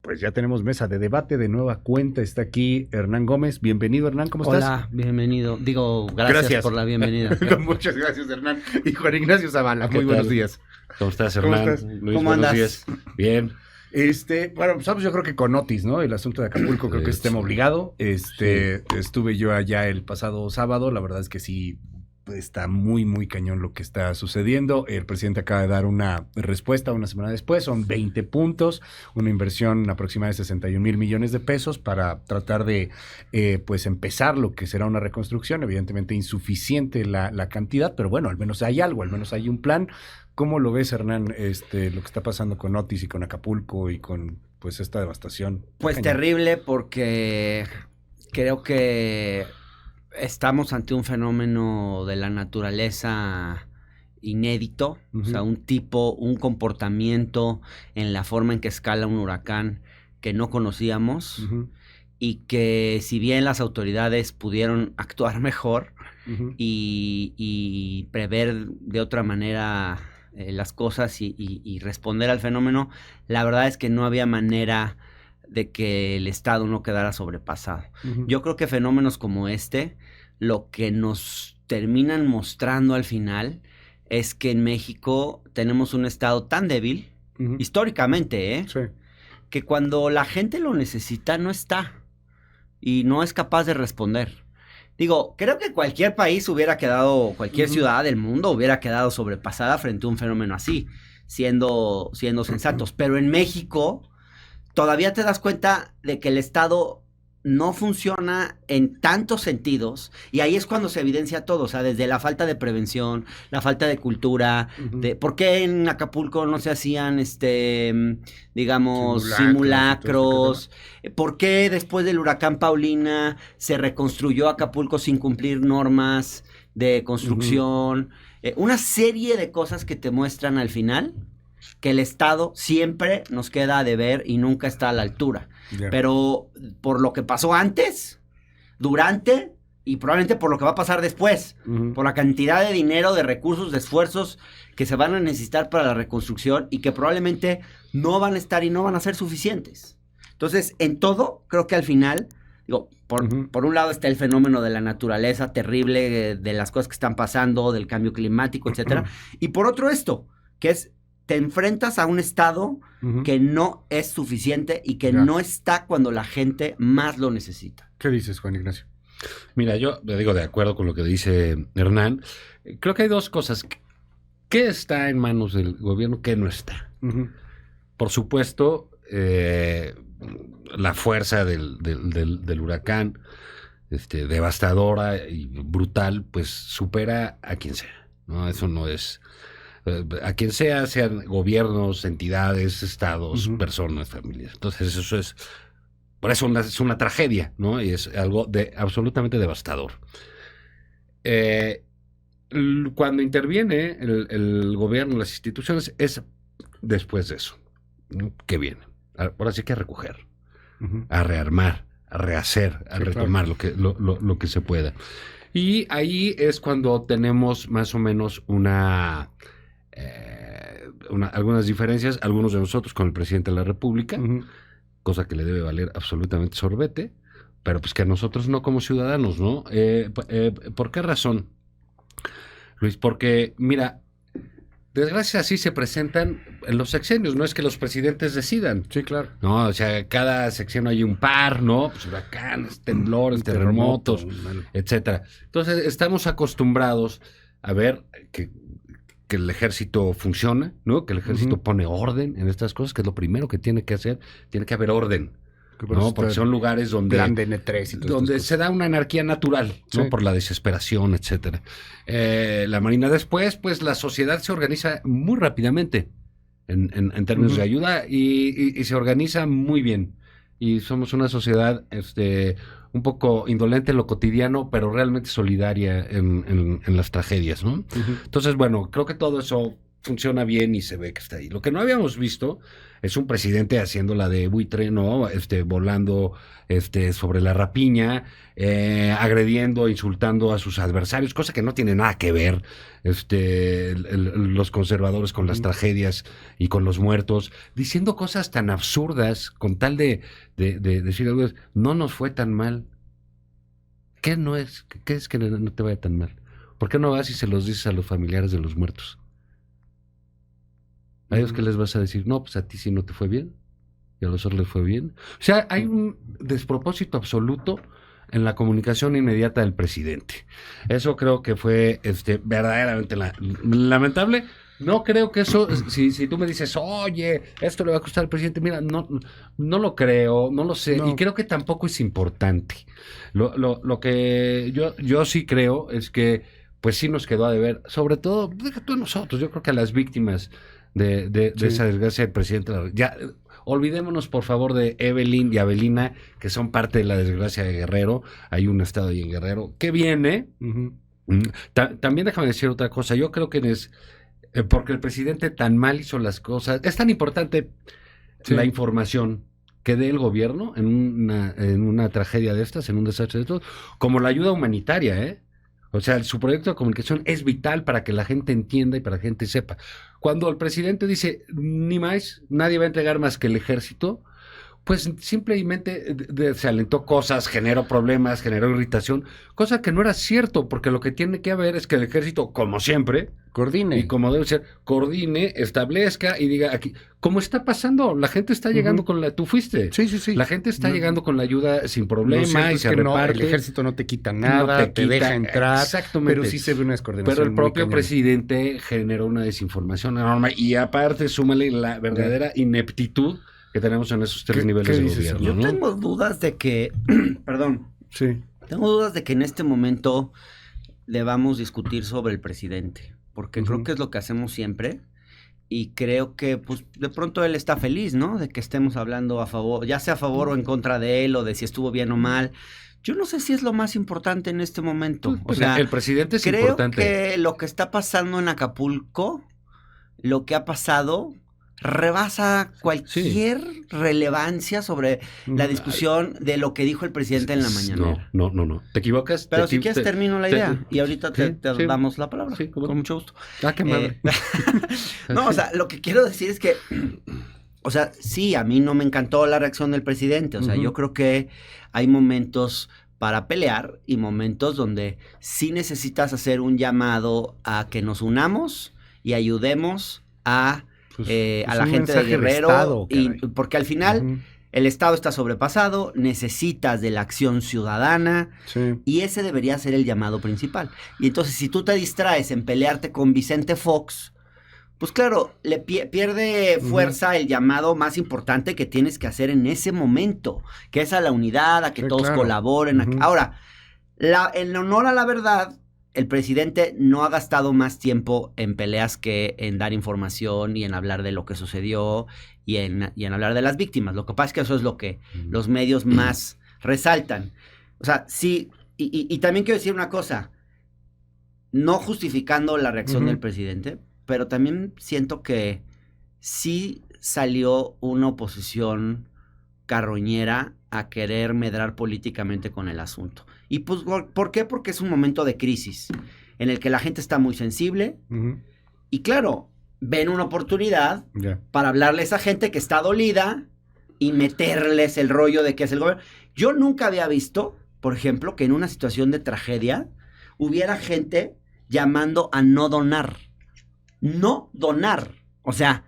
pues ya tenemos mesa de debate de nueva cuenta. Está aquí Hernán Gómez. Bienvenido, Hernán, ¿cómo estás? Hola, bienvenido. Gracias por la bienvenida. Muchas gracias, Hernán. Y Juan Ignacio Zavala, muy buenos días. ¿Cómo estás, Hernán? ¿Cómo estás? Luis, ¿Cómo andas? días. Bien. Bueno, empezamos yo creo que con Otis, ¿no? El asunto de Acapulco creo que es tema obligado. Estuve yo allá el pasado sábado, la verdad es que sí, está muy, muy cañón lo que está sucediendo. El presidente acaba de dar una respuesta una semana después, son 20 puntos, una inversión aproximada de 61 mil millones de pesos para tratar de, pues, empezar lo que será una reconstrucción. Evidentemente insuficiente la cantidad, pero bueno, al menos hay algo, al menos hay un plan. ¿Cómo lo ves, Hernán, lo que está pasando con Otis y con Acapulco y con, pues, esta devastación? Pues cañón. terrible, porque creo que estamos ante un fenómeno de la naturaleza inédito, o sea, un comportamiento en la forma en que escala un huracán que no conocíamos y que si bien las autoridades pudieron actuar mejor y prever de otra manera las cosas y responder al fenómeno, la verdad es que no había manera de que el Estado no quedara sobrepasado. Yo creo que fenómenos como lo que nos terminan mostrando al final es que en México tenemos un Estado tan débil, históricamente, Sí. que cuando la gente lo necesita no está y no es capaz de responder. Digo, creo que cualquier país hubiera quedado, cualquier ciudad del mundo hubiera quedado sobrepasada frente a un fenómeno así, siendo sensatos. Pero en México todavía te das cuenta de que el Estado no funciona en tantos sentidos, y ahí es cuando se evidencia todo, o sea, desde la falta de prevención, la falta de cultura, de por qué en Acapulco no se hacían, digamos, simulacros, por qué después del huracán Paulina se reconstruyó Acapulco sin cumplir normas de construcción, una serie de cosas que te muestran al final que el Estado siempre nos queda a deber y nunca está a la altura. Yeah. Pero por lo que pasó antes, durante y probablemente por lo que va a pasar después, por la cantidad de dinero, de recursos, de esfuerzos que se van a necesitar para la reconstrucción y que probablemente no van a estar y no van a ser suficientes. Entonces, en todo, creo que al final, digo, por un lado está el fenómeno de la naturaleza terrible, de las cosas que están pasando, del cambio climático, etcétera, y por otro esto, que es te enfrentas a un Estado que no es suficiente y que no está cuando la gente más lo necesita. ¿Qué dices, Juan Ignacio? Mira, yo le digo de acuerdo con lo que dice Hernán. Creo que hay dos cosas. ¿Qué está en manos del gobierno? ¿Qué no está? Por supuesto, la fuerza del huracán, devastadora y brutal, pues supera a quien sea, ¿no? Eso no es... a quien sea, sean gobiernos, entidades, estados, personas, familias. Entonces eso es, por eso es una tragedia, ¿no? Y es algo absolutamente devastador. Cuando interviene el gobierno, las instituciones, es después de eso, ¿no? Que viene. Ahora sí que a recoger, a rearmar, a rehacer, a retomar lo que se pueda. Y ahí es cuando tenemos más o menos algunas diferencias, algunos de nosotros con el presidente de la República, cosa que le debe valer absolutamente sorbete, pero pues que a nosotros no como ciudadanos, ¿no? ¿Por qué razón, Luis? Porque, mira, desgracias así se presentan en los sexenios, no es que los presidentes decidan. Sí, claro. No, o sea, cada sexenio hay un par, ¿no? Pues huracanes, temblores, terremotos, etcétera. Entonces, estamos acostumbrados a ver que el ejército funciona, ¿no? Que el ejército pone orden en estas cosas, que es lo primero que tiene que hacer. Tiene que haber orden, ¿no? Porque son lugares donde... Plan de N3 y todo donde se da una anarquía natural, ¿no? Sí. Por la desesperación, etcétera. La Marina después, pues la sociedad se organiza muy rápidamente en términos de ayuda y se organiza muy bien. Y somos una sociedad un poco indolente en lo cotidiano, pero realmente solidaria en las tragedias, ¿no? Entonces, bueno, creo que todo eso funciona bien y se ve que está ahí. Lo que no habíamos visto es un presidente haciendo la de buitre, ¿no? Volando sobre la rapiña, agrediendo, insultando a sus adversarios, cosa que no tiene nada que ver los conservadores con las tragedias y con los muertos, diciendo cosas tan absurdas con tal de decir algo, no nos fue tan mal. ¿Qué no es? ¿Qué es que no te vaya tan mal? ¿Por qué no vas y se los dices a los familiares de los muertos? ¿A ellos qué les vas a decir? No, pues a ti sí no te fue bien. Y a los otros les fue bien. O sea, hay un despropósito absoluto en la comunicación inmediata del presidente. Eso creo que fue verdaderamente lamentable. No creo que eso, si tú me dices, oye, esto le va a costar al presidente, mira, no lo creo, no lo sé, y creo que tampoco es importante. Lo que yo sí creo es que, pues sí nos quedó a deber, sobre todo, deja tú a nosotros, yo creo que a las víctimas de esa desgracia del presidente. Ya, olvidémonos, por favor, de Evelyn y Avelina, que son parte de la desgracia de Guerrero. Hay un estado ahí en Guerrero que viene. También déjame decir otra cosa. Yo creo que porque el presidente tan mal hizo las cosas, es tan importante la información que dé el gobierno en una tragedia de estas, en un desastre de estos, como la ayuda humanitaria, ¿eh? O sea, su proyecto de comunicación es vital para que la gente entienda y para que la gente sepa. Cuando el presidente dice, ni más, nadie va a entregar más que el ejército, pues simplemente se alentó cosas, generó problemas, generó irritación, cosa que no era cierto, porque lo que tiene que haber es que el ejército, como siempre, coordine. Y como debe ser, coordine, establezca y diga aquí, ¿cómo está pasando? La gente está llegando con tú fuiste. Sí. La gente está llegando con la ayuda sin problema y se reparte. El ejército no te quita nada, te deja entrar. Exactamente. Pero sí se ve una descoordinación. Pero el propio presidente generó una desinformación enorme y aparte súmale la verdadera ineptitud que tenemos en esos tres niveles de gobierno. Yo tengo dudas de que, perdón. Sí. Tengo dudas de que en este momento debamos discutir sobre el presidente, porque creo que es lo que hacemos siempre y creo que pues de pronto él está feliz, ¿no? De que estemos hablando a favor, ya sea a favor o en contra de él o de si estuvo bien o mal. Yo no sé si es lo más importante en este momento. O sea, el presidente es importante. Creo que lo que está pasando en Acapulco, lo que ha pasado, rebasa cualquier relevancia sobre la discusión de lo que dijo el presidente en la mañana. No. ¿Te equivocas? Pero si quieres termino la idea y ahorita te damos la palabra. Sí, con mucho gusto. Ah, qué madre. No, o sea, lo que quiero decir es que, o sea, sí, a mí no me encantó la reacción del presidente. O sea, yo creo que hay momentos para pelear y momentos donde sí necesitas hacer un llamado a que nos unamos y ayudemos a la gente de Guerrero, Estado, porque al final el Estado está sobrepasado, necesitas de la acción ciudadana y ese debería ser el llamado principal. Y entonces si tú te distraes en pelearte con Vicente Fox, pues claro, le pierde fuerza el llamado más importante que tienes que hacer en ese momento, que es a la unidad, a que todos colaboren. Ahora, en honor a la verdad, el presidente no ha gastado más tiempo en peleas que en dar información y en hablar de lo que sucedió y en hablar de las víctimas. Lo que pasa es que eso es lo que los medios más resaltan. O sea, sí, y también quiero decir una cosa, no justificando la reacción del presidente, pero también siento que sí salió una oposición carroñera a querer medrar políticamente con el asunto. ¿Y pues por qué? Porque es un momento de crisis en el que la gente está muy sensible y claro, ven una oportunidad para hablarle a esa gente que está dolida y meterles el rollo de que es el gobierno. Yo nunca había visto, por ejemplo, que en una situación de tragedia hubiera gente llamando a no donar. No donar. O sea,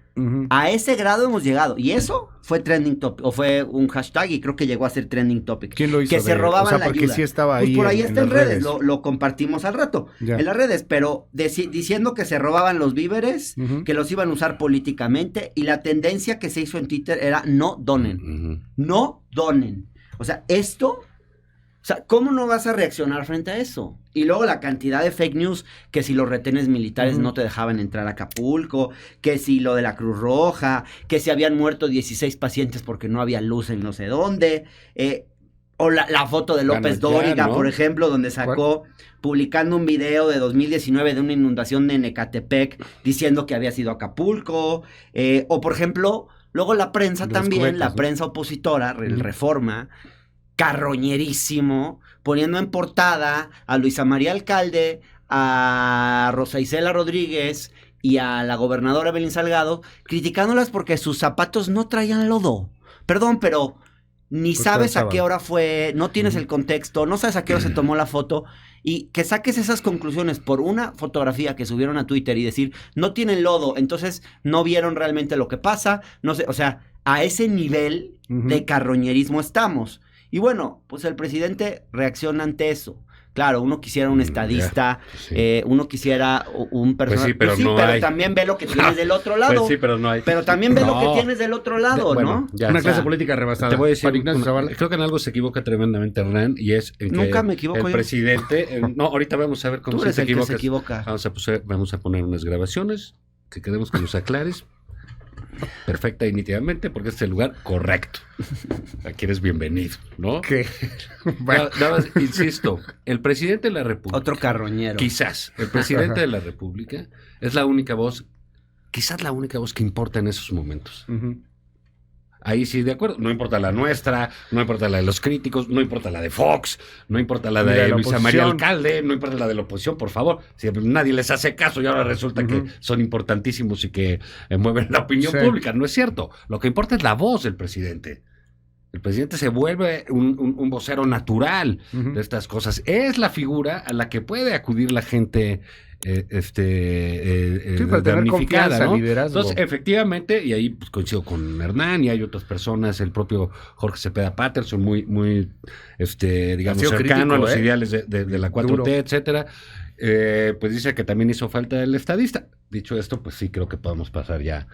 a ese grado hemos llegado. Y eso fue trending topic, o fue un hashtag y creo que llegó a ser trending topic. ¿Quién lo hizo? Que se robaban la ayuda. Sí estaba ahí pues por ahí está en redes. redes. Lo compartimos al rato. En las redes, pero diciendo que se robaban los víveres, que los iban a usar políticamente, y la tendencia que se hizo en Twitter era no donen. No donen. O sea, o sea, ¿cómo no vas a reaccionar frente a eso? Y luego la cantidad de fake news, que si los retenes militares no te dejaban entrar a Acapulco, que si lo de la Cruz Roja, que si habían muerto 16 pacientes porque no había luz en no sé dónde. O la foto de López Ganó ya, Dóriga, ¿no? por ejemplo, donde sacó publicando un video de 2019 de una inundación en Ecatepec diciendo que había sido Acapulco. O, por ejemplo, luego la prensa Los también, cubetas, la ¿no? prensa opositora, el Reforma, carroñerísimo, poniendo en portada a Luisa María Alcalde, a Rosa Isela Rodríguez y a la gobernadora Evelyn Salgado, criticándolas porque sus zapatos no traían lodo. Perdón, pero ni Pues sabes a sábado. qué hora fue, no tienes el contexto, no sabes a qué hora se tomó la foto, y que saques esas conclusiones por una fotografía que subieron a Twitter y decir, no tienen lodo, entonces no vieron realmente lo que pasa, no sé, o sea, a ese nivel de carroñerismo estamos. Y bueno, pues el presidente reacciona ante eso. Claro, uno quisiera un estadista, sí. uno quisiera un personaje. Pues sí, pero no hay. También ve lo que tienes del otro lado. Pues sí, pero no hay. Pero también ve lo que No. tienes del otro lado, Bueno, ¿no? ya, Una o clase sea, política rebasada. Te voy a decir, Juan Ignacio Zavala. creo que en algo se equivoca tremendamente Hernán, y es en que Nunca me equivoco el yo. presidente, no, ahorita vamos a ver cómo Tú sí eres te el que se equivocas. equivoca. Vamos a poner unas grabaciones que queremos que nos aclares perfecta y nítidamente, porque este es el lugar correcto. Aquí eres bienvenido, ¿no? ¿Qué? Bueno, Nada más, insisto, el presidente de la República, Otro carroñero. quizás, el presidente de la República es la única voz, quizás la única voz que importa en esos momentos. Ahí sí, de acuerdo. No importa la nuestra, no importa la de los críticos, no importa la de Fox, no importa la Ni de la Luisa María oposición. Alcalde, no importa la de la oposición, por favor. Si nadie les hace caso y ahora resulta que son importantísimos y que mueven la opinión pública. No es cierto. Lo que importa es la voz del presidente. El presidente se vuelve un vocero natural de estas cosas. Es la figura a la que puede acudir la gente para tener damnificada, confianza, ¿no? liderazgo. Entonces, efectivamente, y ahí pues, coincido con Hernán y hay otras personas, el propio Jorge Cepeda Patterson, muy digamos, Ha sido cercano crítico, a los ¿eh? ideales de la 4T, Duro. etcétera. Pues dice que también hizo falta el estadista. Dicho esto, pues sí creo que podemos pasar ya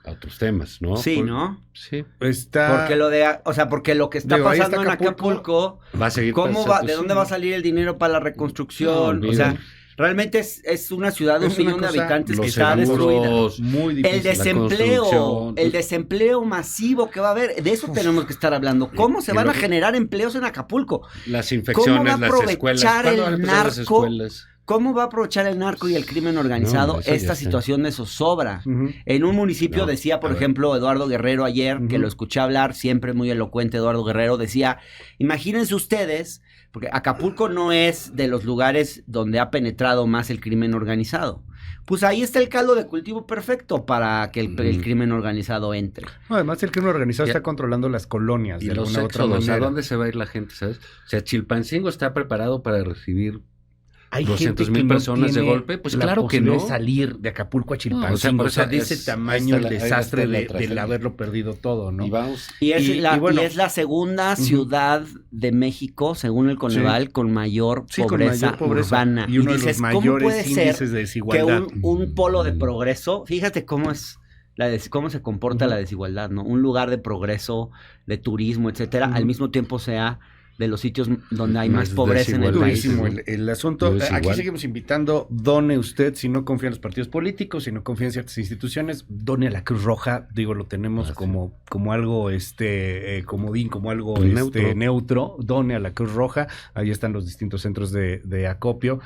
a otros temas, ¿no? Sí, ¿no? Sí. Está... Porque porque lo que está Digo, ahí pasando está en Acapulco, Va a seguir ¿cómo pasando, va, de sí. dónde va a salir el dinero para la reconstrucción? No, o sea, olvídalo. realmente es una ciudad de Es un una millón de cosa- habitantes que Los está destruida. seguros, muy El difícil. construcción. desempleo masivo que va a haber, de eso tenemos que estar hablando. ¿Cómo se Y van a luego- generar empleos en Acapulco? las ¿Cómo va infecciones, a las aprovechar escuelas. ¿Cuándo el van a empezar las narco? escuelas? ¿Cómo va a aprovechar el narco y el crimen organizado No, eso ya esta está. situación de zozobra? Ujú. En un municipio No, decía, por a ver. ejemplo, Eduardo Guerrero ayer, que Ujú. lo escuché hablar, siempre muy elocuente Eduardo Guerrero, decía, imagínense ustedes, porque Acapulco no es de los lugares donde ha penetrado más el crimen organizado. Pues ahí está el caldo de cultivo perfecto para que el crimen organizado entre. No, además, el crimen organizado Ya. está controlando las colonias Y de los alguna u otra éxodos, ¿a manera. dónde se va a ir la gente, sabes? O sea, Chilpancingo está preparado para recibir Hay 200,000 gente que personas de tiene golpe, pues la claro que posibilidad no. de salir de Acapulco a Chilpancingo, No, o sea, por o sea, eso de ese es- tamaño ahí el está la desastre del tragedia. haberlo perdido todo, ¿no? Y vamos. Y es, Y la, bueno. y es la segunda ciudad de México, según el Coneval, con mayor Sí, con pobreza mayor pobreza. urbana. Y uno de dices, los ¿cómo mayores puede ser índices de que desigualdad. un polo de progreso, fíjate cómo es cómo se comporta la desigualdad, ¿no? Un lugar de progreso, de turismo, etcétera, al mismo tiempo sea de los sitios donde hay más Más pobreza en el país. Durísimo ¿no? el asunto. Yo es Aquí igual. seguimos invitando, done usted, si no confía en los partidos políticos, si no confía en ciertas instituciones, done a la Cruz Roja, digo, lo tenemos sí. como algo comodín, como algo Neutro. neutro, done a la Cruz Roja, ahí están los distintos centros de acopio,